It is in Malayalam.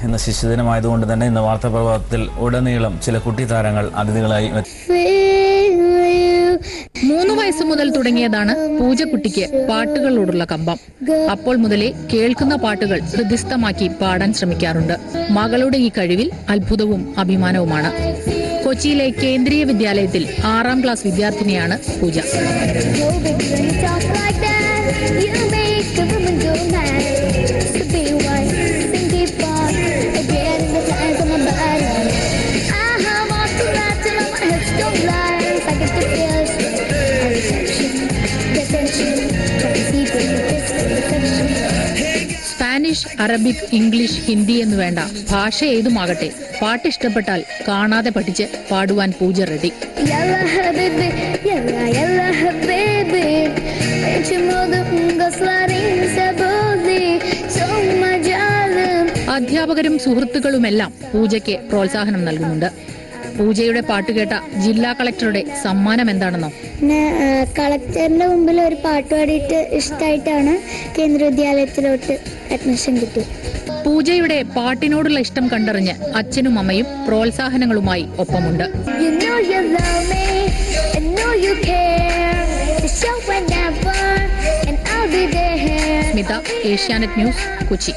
ഇന്ന് ശിശുദിനമായതുകൊണ്ട് തന്നെ ഇന്ന് വാർത്താപ്രഭാതത്തിൽ ഉടനീളം ചില കുട്ടിത്താരങ്ങൾ അതിഥികളായി 3 വയസ്സ് മുതൽ തുടങ്ങിയതാണ് പൂജക്കുട്ടിക്ക് പാട്ടുകളോടുള്ള കമ്പം. അപ്പോൾ മുതലേ കേൾക്കുന്ന പാട്ടുകൾ ഹൃദിസ്ഥമാക്കി പാടാൻ ശ്രമിക്കാറുണ്ട്. മകളുടെ ഈ കഴിവിൽ അത്ഭുതവും അഭിമാനവുമാണ്. കൊച്ചിയിലെ കേന്ദ്രീയ വിദ്യാലയത്തിൽ 6ാം ക്ലാസ് വിദ്യാർത്ഥിനിയാണ് പൂജ. സ്പാനിഷ്, അറബിക്, ഇംഗ്ലീഷ്, ഹിന്ദി എന്ന് വേണ്ട, ഭാഷ ഏതുമാകട്ടെ, പാട്ട് ഇഷ്ടപ്പെട്ടാൽ കാണാതെ പഠിച്ച് പാടുവാൻ പൂജ റെഡി. അധ്യാപകരും സുഹൃത്തുക്കളുമെല്ലാം പൂജയ്ക്ക് പ്രോത്സാഹനം നൽകുന്നുണ്ട്. പൂജയുടെ പാട്ടുകേട്ട ജില്ലാ കളക്ടറുടെ സമ്മാനം എന്താണെന്നോ? കളക്ടറിന്റെ മുമ്പിൽ ഒരു പാട്ട് പാടിയിട്ട് ഇഷ്ടമായിട്ടാണ് കേന്ദ്ര വിദ്യാലയത്തിലോട്ട് അഡ്മിഷൻ കിട്ടിയത്. പൂജയുടെ പാട്ടിനോടുള്ള ഇഷ്ടം കണ്ടറിഞ്ഞ് അച്ഛനും അമ്മയും പ്രോത്സാഹനങ്ങളുമായി ഒപ്പമുണ്ട്. സ്മിത, ഏഷ്യാനെറ്റ് ന്യൂസ്, കൊച്ചി.